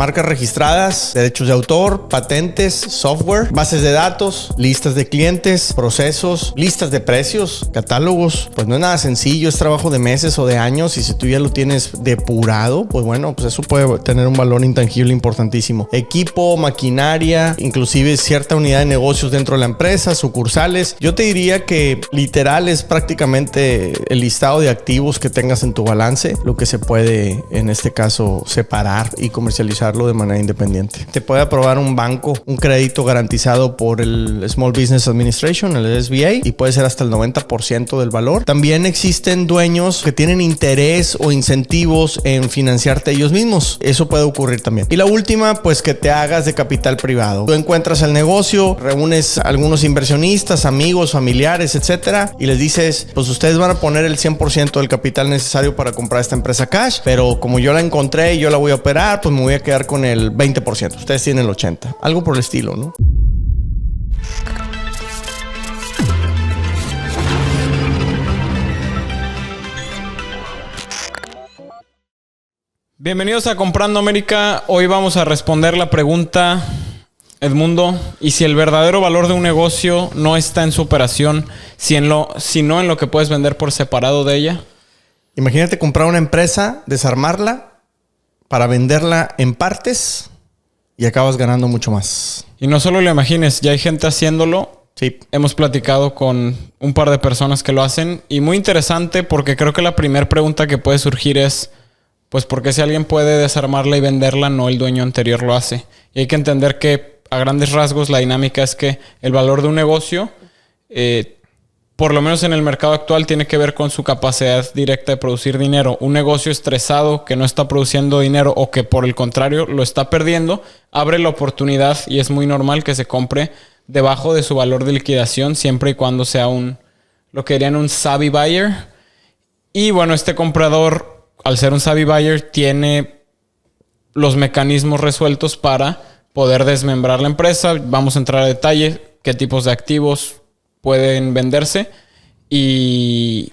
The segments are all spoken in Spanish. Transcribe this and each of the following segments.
marcas registradas, derechos de autor, patentes, software, bases de datos, listas de clientes, procesos, listas de precios, catálogos. Pues no es nada sencillo, es trabajo de meses o de años, y si tú ya lo tienes depurado, pues bueno, pues eso puede tener un valor intangible importantísimo. Equipo, maquinaria, inclusive cierta unidad de negocios dentro de la empresa, sucursales. Yo te diría que literal es prácticamente el listado de activos que tengas en tu balance, lo que se puede en este caso separar y comercializarlo de manera independiente. Te puede aprobar un banco un crédito garantizado por el Small Business Administration, el SBA, y puede ser hasta el 90% del valor. También existen dueños que tienen interés o incentivos en financiarte ellos mismos. Eso puede ocurrir también. Y la última, pues que te hagas de capital privado. Tú encuentras el negocio, reúnes a algunos inversionistas, amigos, familiares, etcétera, y les dices, pues ustedes van a poner el 100% del capital necesario para comprar esta empresa cash, pero como yo la encontré y yo la voy a operar, pues me voy a quedar con el 20%. Ustedes tienen el 80%. Algo por el estilo, ¿no? Bienvenidos a Comprando América. Hoy vamos a responder la pregunta, Edmundo, y si el verdadero valor de un negocio no está en su operación, sino en lo que puedes vender por separado de ella. Imagínate comprar una empresa, desarmarla para venderla en partes y acabas ganando mucho más. Y no solo lo imagines, ya hay gente haciéndolo. Sí. Hemos platicado con un par de personas que lo hacen, y muy interesante porque creo que la primera pregunta que puede surgir es, pues, ¿por qué si alguien puede desarmarla y venderla, no el dueño anterior lo hace? Y hay que entender que a grandes rasgos la dinámica es que el valor de un negocio, por lo menos en el mercado actual, tiene que ver con su capacidad directa de producir dinero. Un negocio estresado que no está produciendo dinero, o que por el contrario lo está perdiendo, abre la oportunidad, y es muy normal que se compre debajo de su valor de liquidación, siempre y cuando sea lo que dirían un savvy buyer. Y bueno, este comprador, al ser un savvy buyer, tiene los mecanismos resueltos para poder desmembrar la empresa. Vamos a entrar a detalle, qué tipos de activos pueden venderse, y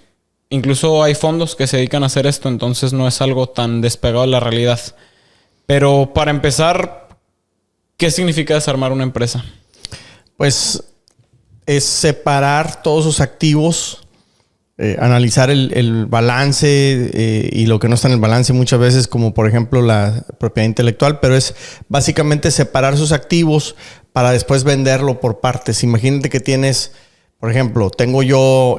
incluso hay fondos que se dedican a hacer esto, entonces no es algo tan despegado de la realidad. Pero para empezar, ¿qué significa desarmar una empresa? Pues es separar todos sus activos, analizar el balance y lo que no está en el balance muchas veces, como por ejemplo la propiedad intelectual, pero es básicamente separar sus activos para después venderlo por partes. Imagínate que tienes, por ejemplo, tengo yo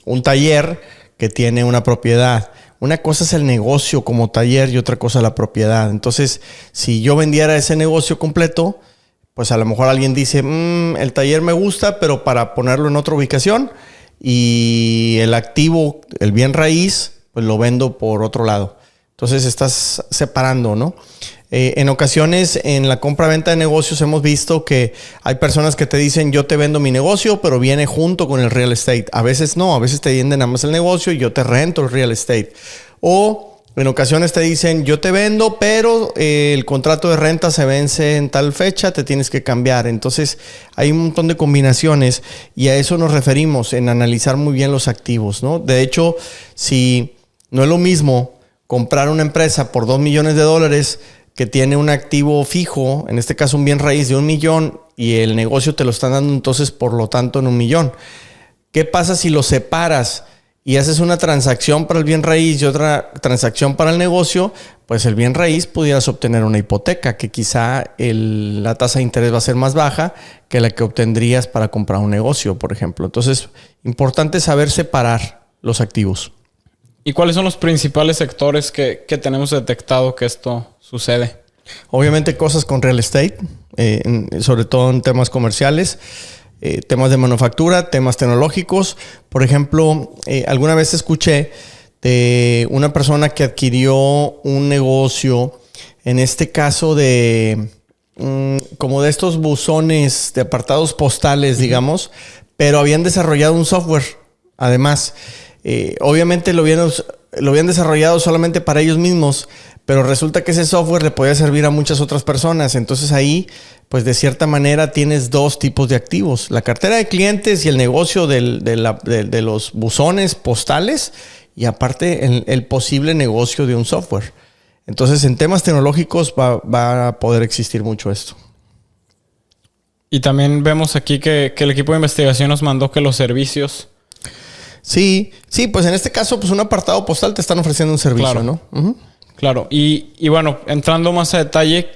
un taller que tiene una propiedad. Una cosa es el negocio como taller y otra cosa la propiedad. Entonces, si yo vendiera ese negocio completo, pues a lo mejor alguien dice, el taller me gusta, pero para ponerlo en otra ubicación, y el activo, el bien raíz, pues lo vendo por otro lado. Entonces estás separando, ¿no? En ocasiones en la compra-venta de negocios hemos visto que hay personas que te dicen, yo te vendo mi negocio, pero viene junto con el real estate. A veces no, a veces te venden nada más el negocio y yo te rento el real estate. O en ocasiones te dicen, yo te vendo, pero el contrato de renta se vence en tal fecha, te tienes que cambiar. Entonces hay un montón de combinaciones, y a eso nos referimos en analizar muy bien los activos, ¿no? De hecho, si no es lo mismo comprar una empresa por $2 millones que tiene un activo fijo, en este caso un bien raíz de $1 millón, y el negocio te lo están dando entonces por lo tanto en $1 millón. ¿Qué pasa si lo separas y haces una transacción para el bien raíz y otra transacción para el negocio? Pues el bien raíz pudieras obtener una hipoteca, que quizá la tasa de interés va a ser más baja que la que obtendrías para comprar un negocio, por ejemplo. Entonces, importante saber separar los activos. ¿Y cuáles son los principales sectores que tenemos detectado que esto sucede? Obviamente cosas con real estate, sobre todo en temas comerciales. Temas de manufactura, temas tecnológicos. Por ejemplo, alguna vez escuché de una persona que adquirió un negocio, en este caso de como de estos buzones de apartados postales, digamos, pero habían desarrollado un software. Además, obviamente lo habían desarrollado solamente para ellos mismos, pero resulta que ese software le podía servir a muchas otras personas. Entonces ahí, pues de cierta manera tienes dos tipos de activos: la cartera de clientes y el negocio de los buzones postales, y aparte el posible negocio de un software. Entonces, en temas tecnológicos va a poder existir mucho esto. Y también vemos aquí que el equipo de investigación nos mandó que los servicios... Sí, pues en este caso, pues un apartado postal te están ofreciendo un servicio, claro, ¿no? Uh-huh. Claro. Y bueno, entrando más a detalle,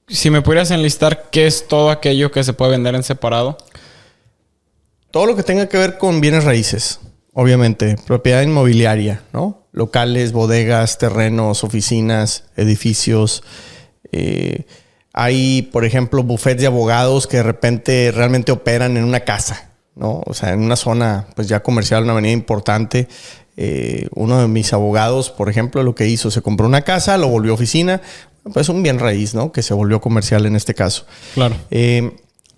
si me pudieras enlistar qué es todo aquello que se puede vender en separado. Todo lo que tenga que ver con bienes raíces, obviamente. Propiedad inmobiliaria, ¿no? Locales, bodegas, terrenos, oficinas, edificios. Hay, por ejemplo, bufetes de abogados que de repente realmente operan en una casa, ¿no? O sea, en una zona pues ya comercial, una avenida importante. Uno de mis abogados, por ejemplo, lo que hizo, se compró una casa, lo volvió oficina. Pues un bien raíz, ¿no? Que se volvió comercial en este caso. Claro.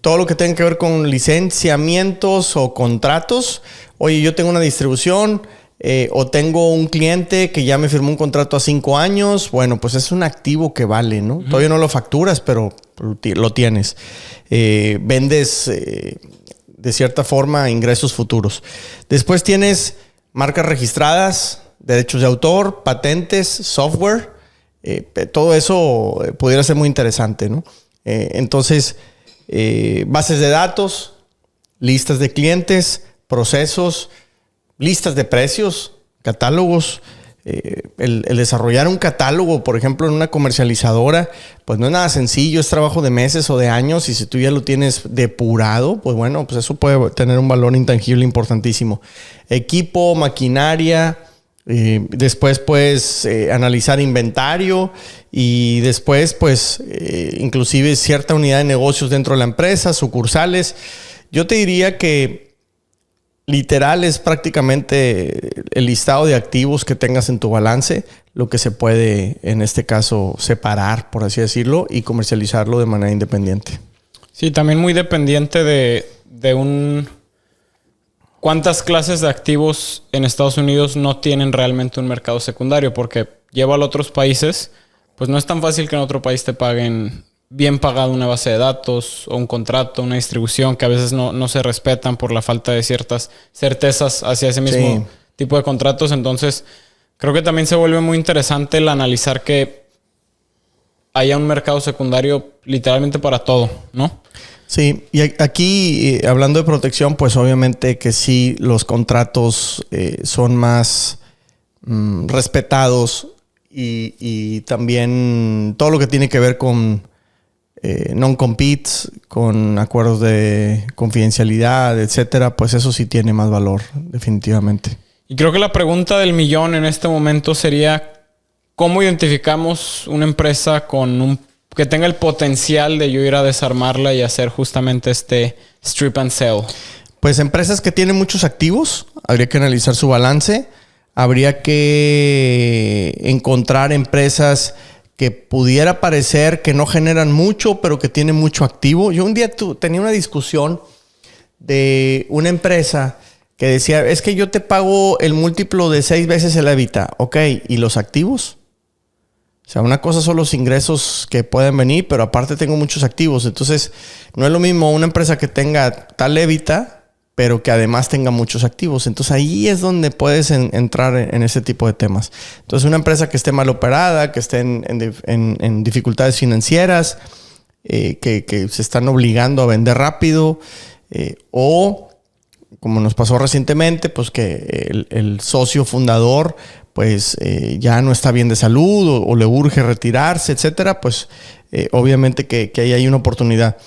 Todo lo que tenga que ver con licenciamientos o contratos. Oye, yo tengo una distribución o tengo un cliente que ya me firmó un contrato a 5 años. Bueno, pues es un activo que vale, ¿no? Uh-huh. Todavía no lo facturas, pero lo tienes. Vendes, de cierta forma, ingresos futuros. Después tienes marcas registradas, derechos de autor, patentes, software. Todo eso pudiera ser muy interesante, ¿no? Entonces... bases de datos, listas de clientes, procesos, listas de precios, catálogos. El desarrollar un catálogo, por ejemplo, en una comercializadora, pues no es nada sencillo, es trabajo de meses o de años, y si tú ya lo tienes depurado, pues bueno, pues eso puede tener un valor intangible importantísimo. Equipo, maquinaria. Después pues analizar inventario y después pues inclusive cierta unidad de negocios dentro de la empresa, sucursales. Yo te diría que literal es prácticamente el listado de activos que tengas en tu balance, lo que se puede en este caso separar, por así decirlo, y comercializarlo de manera independiente. Sí, también muy dependiente de un... ¿Cuántas clases de activos en Estados Unidos no tienen realmente un mercado secundario? Porque llévalo a otros países, pues no es tan fácil que en otro país te paguen bien pagado una base de datos o un contrato, una distribución que a veces no se respetan por la falta de ciertas certezas hacia ese mismo tipo de contratos. Entonces, creo que también se vuelve muy interesante el analizar que haya un mercado secundario literalmente para todo, ¿no? Sí, y aquí hablando de protección, pues obviamente que sí, los contratos son más respetados y también todo lo que tiene que ver con non-competes, con acuerdos de confidencialidad, etcétera, pues eso sí tiene más valor, definitivamente. Y creo que la pregunta del millón en este momento sería, ¿cómo identificamos una empresa que tenga el potencial de yo ir a desarmarla y hacer justamente este strip and sell? Pues empresas que tienen muchos activos, habría que analizar su balance. Habría que encontrar empresas que pudiera parecer que no generan mucho, pero que tienen mucho activo. Yo un día tenía una discusión de una empresa que decía, es que yo te pago el múltiplo de 6 veces el EBITDA. Ok, ¿y los activos? O sea, una cosa son los ingresos que pueden venir, pero aparte tengo muchos activos. Entonces, no es lo mismo una empresa que tenga tal EBITDA, pero que además tenga muchos activos. Entonces, ahí es donde puedes entrar en ese tipo de temas. Entonces, una empresa que esté mal operada, que esté en dificultades financieras, que se están obligando a vender rápido, o, como nos pasó recientemente, pues que el socio fundador pues ya no está bien de salud o le urge retirarse, etcétera, pues obviamente que ahí hay una oportunidad.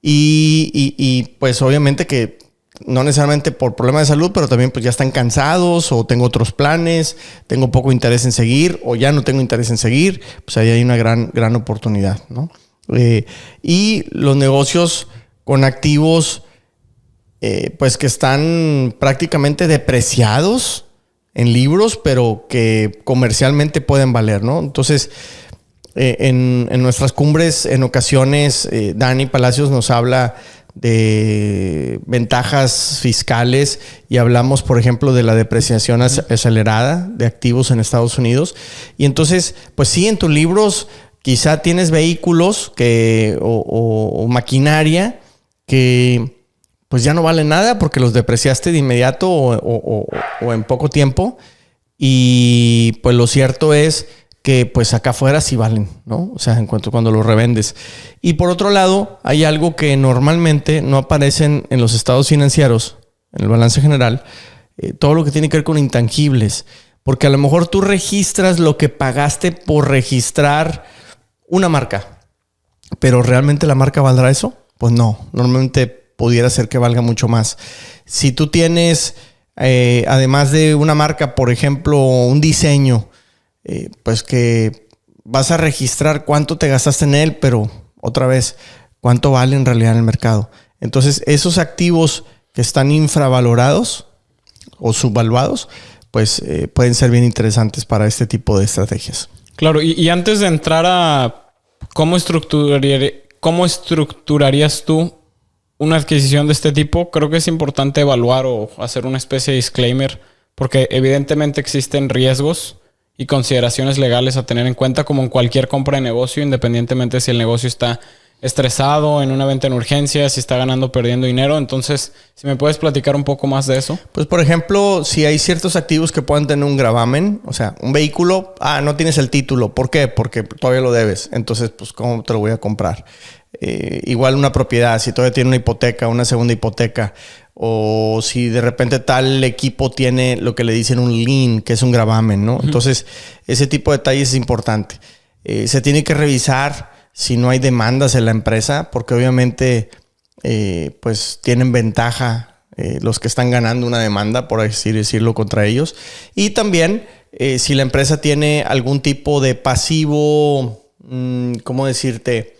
Y pues obviamente que no necesariamente por problemas de salud, pero también pues ya están cansados o tengo otros planes, tengo poco interés en seguir o ya no tengo interés en seguir, pues ahí hay una gran oportunidad, ¿no? Y los negocios con activos pues que están prácticamente depreciados en libros, pero que comercialmente pueden valer, ¿no? Entonces, en nuestras cumbres, en ocasiones, Dani Palacios nos habla de ventajas fiscales y hablamos, por ejemplo, de la depreciación acelerada de activos en Estados Unidos. Y entonces, pues sí, en tus libros quizá tienes vehículos o maquinaria que pues ya no vale nada porque los depreciaste de inmediato o en poco tiempo. Y pues lo cierto es que pues acá afuera sí valen, ¿no? O sea, en cuanto cuando los revendes. Y por otro lado, hay algo que normalmente no aparece en los estados financieros, en el balance general, todo lo que tiene que ver con intangibles. Porque a lo mejor tú registras lo que pagaste por registrar una marca, pero ¿realmente la marca valdrá eso? Pues no, normalmente pudiera ser que valga mucho más. Si tú tienes, además de una marca, por ejemplo, un diseño, pues que vas a registrar cuánto te gastaste en él, pero otra vez, cuánto vale en realidad en el mercado. Entonces, esos activos que están infravalorados o subvaluados, pues pueden ser bien interesantes para este tipo de estrategias. Claro, y antes de entrar a cómo estructurarías tú una adquisición de este tipo, creo que es importante evaluar o hacer una especie de disclaimer, porque evidentemente existen riesgos y consideraciones legales a tener en cuenta, como en cualquier compra de negocio, independientemente si el negocio está estresado, en una venta en urgencia, si está ganando o perdiendo dinero. Entonces, si me puedes platicar un poco más de eso. Pues, por ejemplo, si hay ciertos activos que puedan tener un gravamen, o sea, un vehículo, no tienes el título. ¿Por qué? Porque todavía lo debes. Entonces, pues, ¿cómo te lo voy a comprar? Igual una propiedad, si todavía tiene una hipoteca, una segunda hipoteca, o si de repente tal equipo tiene lo que le dicen un lien, que es un gravamen, ¿no? Uh-huh. Entonces, ese tipo de detalles es importante. Se tiene que revisar si no hay demandas en la empresa, porque obviamente pues tienen ventaja los que están ganando una demanda, por así decirlo, contra ellos. Y también si la empresa tiene algún tipo de pasivo, ¿cómo decirte?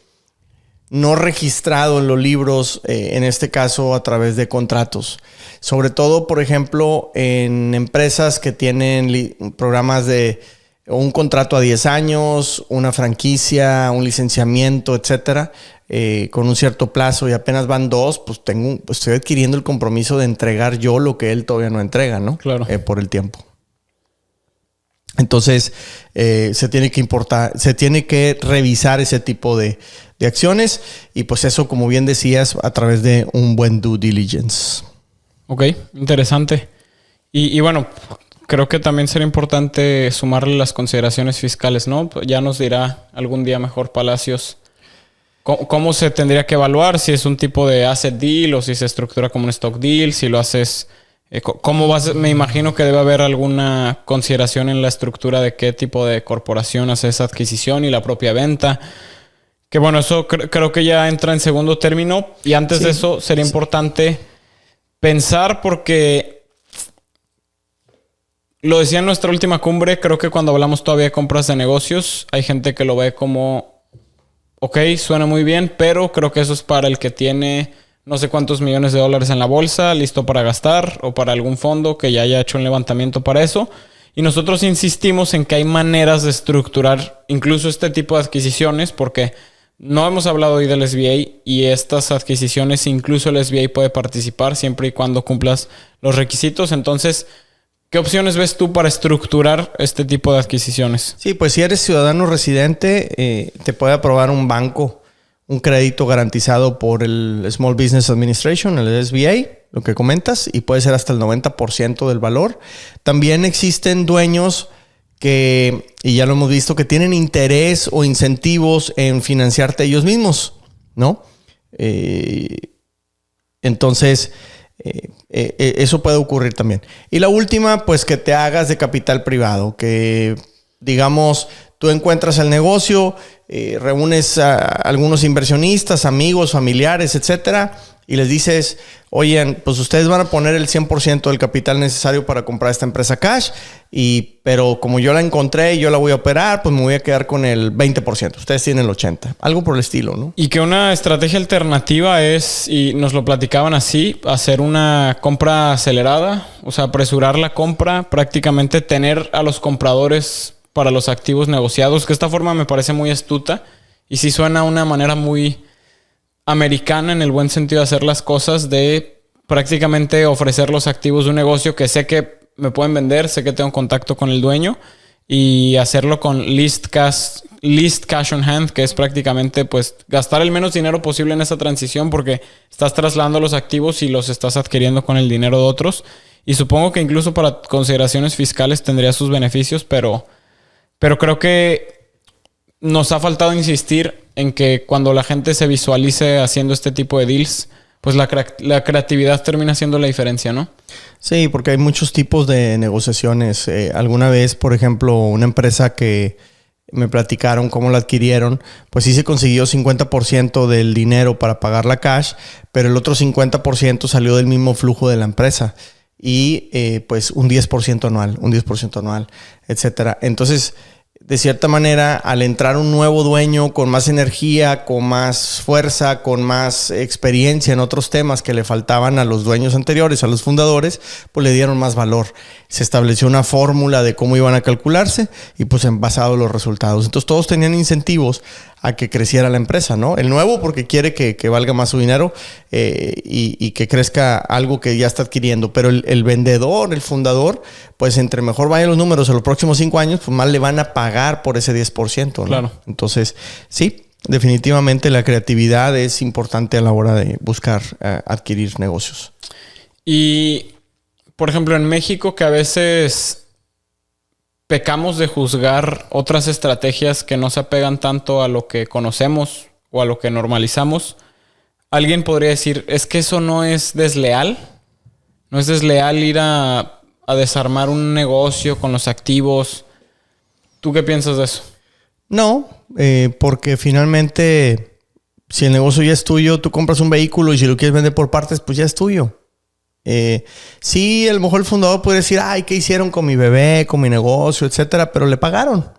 No registrado en los libros, en este caso a través de contratos. Sobre todo, por ejemplo, en empresas que tienen programas de un contrato a 10 años, una franquicia, un licenciamiento, etcétera, con un cierto plazo, y apenas van 2, pues estoy adquiriendo el compromiso de entregar yo lo que él todavía no entrega, ¿no? Claro. Por el tiempo. Entonces, se tiene que revisar ese tipo de acciones, y pues eso, como bien decías, a través de un buen due diligence. Ok, interesante. Y bueno, creo que también sería importante sumarle las consideraciones fiscales, ¿no? Ya nos dirá algún día mejor Palacios cómo se tendría que evaluar, si es un tipo de asset deal o si se estructura como un stock deal, si lo haces, ¿cómo vas? Me imagino que debe haber alguna consideración en la estructura de qué tipo de corporación hace esa adquisición y la propia venta. Que bueno, eso creo que ya entra en segundo término. Y antes de eso sería importante pensar, porque lo decía en nuestra última cumbre, creo que cuando hablamos todavía de compras de negocios, hay gente que lo ve como, ok, suena muy bien, pero creo que eso es para el que tiene no sé cuántos millones de dólares en la bolsa, listo para gastar, o para algún fondo que ya haya hecho un levantamiento para eso. Y nosotros insistimos en que hay maneras de estructurar incluso este tipo de adquisiciones, porque no hemos hablado hoy del SBA, y estas adquisiciones incluso el SBA puede participar siempre y cuando cumplas los requisitos. Entonces, ¿qué opciones ves tú para estructurar este tipo de adquisiciones? Sí, pues si eres ciudadano residente, te puede aprobar un banco un crédito garantizado por el Small Business Administration, el SBA, lo que comentas, y puede ser hasta el 90% del valor. También existen dueños que, y ya lo hemos visto, que tienen interés o incentivos en financiarte ellos mismos, ¿no? Entonces, eso puede ocurrir también. Y la última, pues que te hagas de capital privado, que digamos, tú encuentras el negocio, reúnes a algunos inversionistas, amigos, familiares, etcétera, y les dices, oigan, pues ustedes van a poner el 100% del capital necesario para comprar esta empresa cash, pero como yo la encontré y yo la voy a operar, pues me voy a quedar con el 20%. Ustedes tienen el 80%. Algo por el estilo, ¿no? Y que una estrategia alternativa es, y nos lo platicaban así, hacer una compra acelerada, o sea, apresurar la compra, prácticamente tener a los compradores para los activos negociados, que esta forma me parece muy astuta y sí suena a una manera muy americana en el buen sentido de hacer las cosas, de prácticamente ofrecer los activos de un negocio que sé que me pueden vender, sé que tengo contacto con el dueño, y hacerlo con least cash on hand, que es prácticamente pues gastar el menos dinero posible en esa transición, porque estás trasladando los activos y los estás adquiriendo con el dinero de otros. Y supongo que incluso para consideraciones fiscales tendría sus beneficios, pero Pero creo que nos ha faltado insistir en que cuando la gente se visualice haciendo este tipo de deals, pues la creatividad termina siendo la diferencia, ¿no? Sí, porque hay muchos tipos de negociaciones. Alguna vez, por ejemplo, una empresa que me platicaron cómo la adquirieron, pues sí se consiguió 50% del dinero para pagar la cash, pero el otro 50% salió del mismo flujo de la empresa. Y pues un 10% anual, etcétera. Entonces, de cierta manera, al entrar un nuevo dueño con más energía, con más fuerza, con más experiencia en otros temas que le faltaban a los dueños anteriores, a los fundadores, pues le dieron más valor. Se estableció una fórmula de cómo iban a calcularse y pues en basado en los resultados. Entonces todos tenían incentivos a que creciera la empresa, ¿no? El nuevo porque quiere que valga más su dinero y que crezca algo que ya está adquiriendo. Pero el vendedor, el fundador, pues entre mejor vayan los números en los próximos 5 años, pues más le van a pagar por ese 10%, ¿no? Claro. Entonces, sí, definitivamente la creatividad es importante a la hora de buscar adquirir negocios. Y, por ejemplo, en México, que a veces pecamos de juzgar otras estrategias que no se apegan tanto a lo que conocemos o a lo que normalizamos, alguien podría decir, es que eso no es desleal. No es desleal ir a desarmar un negocio con los activos. ¿Tú qué piensas de eso? No, porque finalmente, si el negocio ya es tuyo, tú compras un vehículo y si lo quieres vender por partes, pues ya es tuyo. Sí, a lo mejor el fundador puede decir, ay, ¿qué hicieron con mi bebé, con mi negocio, etcétera? Pero le pagaron.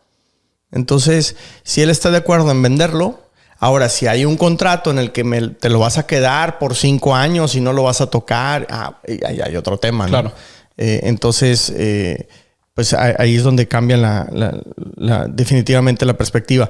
Entonces, si él está de acuerdo en venderlo, ahora, si hay un contrato en el que te lo vas a quedar por 5 años y no lo vas a tocar, ahí hay otro tema, ¿no? Claro. Entonces, pues ahí es donde cambia definitivamente la perspectiva.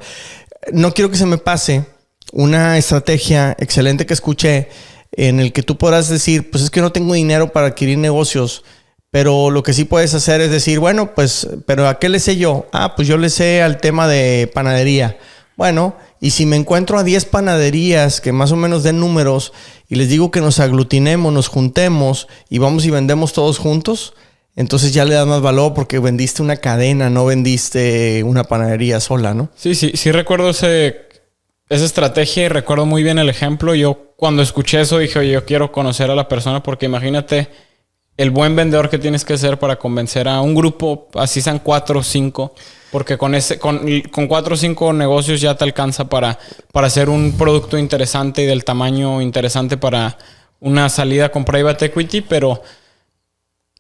No quiero que se me pase una estrategia excelente que escuché en el que tú podrás decir, pues es que no tengo dinero para adquirir negocios, pero lo que sí puedes hacer es decir, bueno, pues, ¿pero a qué le sé yo? Pues yo le sé al tema de panadería. Bueno, y si me encuentro a 10 panaderías que más o menos den números y les digo que nos aglutinemos, nos juntemos y vamos y vendemos todos juntos, entonces ya le das más valor porque vendiste una cadena, no vendiste una panadería sola, ¿no? Sí recuerdo esa estrategia y recuerdo muy bien el ejemplo. Yo cuando escuché eso dije, oye, yo quiero conocer a la persona porque imagínate el buen vendedor que tienes que ser para convencer a un grupo, así sean 4 o 5, porque con 4 o 5 negocios ya te alcanza para hacer un producto interesante y del tamaño interesante para una salida con private equity, pero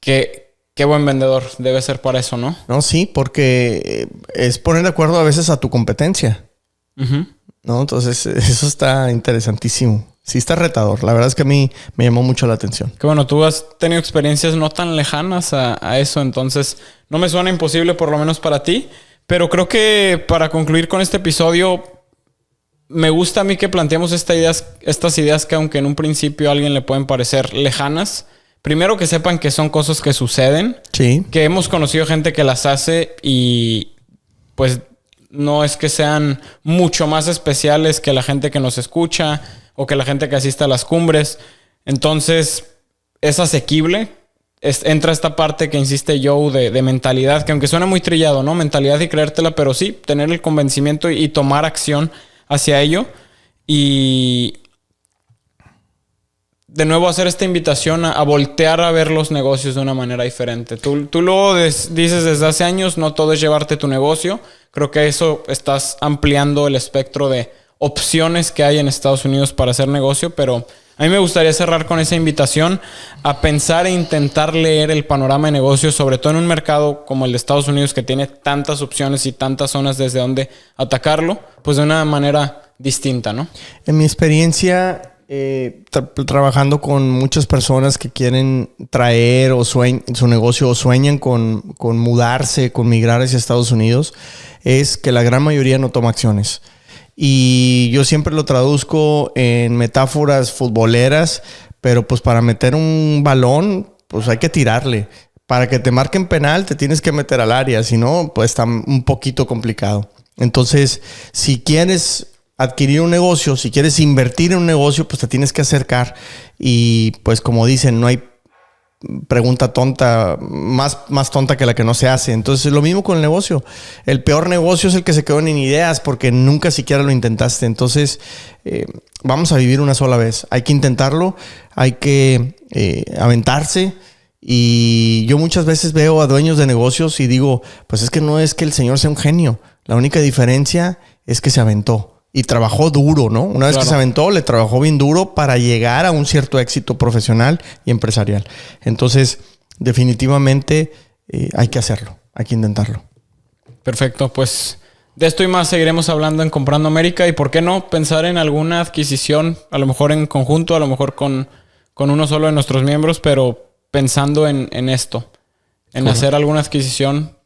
qué buen vendedor debe ser para eso, ¿no? No, sí, porque es poner de acuerdo a veces a tu competencia. Uh-huh. ¿No? Entonces, eso está interesantísimo. Sí está retador. La verdad es que a mí me llamó mucho la atención. Que bueno, tú has tenido experiencias no tan lejanas a eso, entonces no me suena imposible, por lo menos para ti. Pero creo que para concluir con este episodio, me gusta a mí que planteemos estas ideas que aunque en un principio a alguien le pueden parecer lejanas, primero que sepan que son cosas que suceden. Sí. Que hemos conocido gente que las hace y pues no es que sean mucho más especiales que la gente que nos escucha o que la gente que asiste a las cumbres. Entonces, es asequible. Entra esta parte que insiste Joe de mentalidad, que aunque suena muy trillado, ¿no? Mentalidad y creértela, pero sí, tener el convencimiento y tomar acción hacia ello. Y de nuevo hacer esta invitación a voltear a ver los negocios de una manera diferente. Tú lo dices desde hace años, no todo es llevarte tu negocio. Creo que eso estás ampliando el espectro de opciones que hay en Estados Unidos para hacer negocio, pero a mí me gustaría cerrar con esa invitación a pensar e intentar leer el panorama de negocios, sobre todo en un mercado como el de Estados Unidos que tiene tantas opciones y tantas zonas desde donde atacarlo, pues de una manera distinta, ¿no? En mi experiencia, trabajando con muchas personas que quieren traer su negocio o sueñan con mudarse, con migrar hacia Estados Unidos, es que la gran mayoría no toma acciones. Y yo siempre lo traduzco en metáforas futboleras, pero pues para meter un balón, pues hay que tirarle. Para que te marquen penal, te tienes que meter al área, si no, pues está un poquito complicado. Entonces, si quieres adquirir un negocio, si quieres invertir en un negocio, pues te tienes que acercar. Y pues como dicen, no pregunta tonta, más tonta que la que no se hace. Entonces, lo mismo con el negocio. El peor negocio es el que se quedó en ideas porque nunca siquiera lo intentaste. Entonces, vamos a vivir una sola vez. Hay que intentarlo, hay que aventarse. Y yo muchas veces veo a dueños de negocios y digo, pues es que no es que el señor sea un genio. La única diferencia es que se aventó. Y trabajó duro, ¿no? Una vez que se aventó, le trabajó bien duro para llegar a un cierto éxito profesional y empresarial. Entonces, definitivamente hay que hacerlo. Hay que intentarlo. Perfecto. Pues de esto y más seguiremos hablando en Comprando América. Y por qué no pensar en alguna adquisición, a lo mejor en conjunto, a lo mejor con uno solo de nuestros miembros, pero pensando en esto, en hacer alguna adquisición.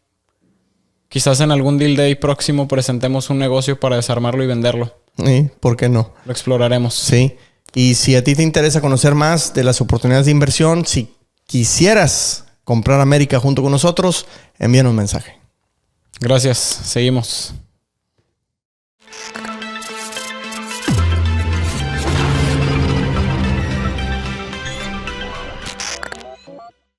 Quizás en algún Deal Day próximo presentemos un negocio para desarmarlo y venderlo. Sí, ¿por qué no? Lo exploraremos. Sí. Y si a ti te interesa conocer más de las oportunidades de inversión, si quisieras comprar América junto con nosotros, envíanos un mensaje. Gracias. Seguimos.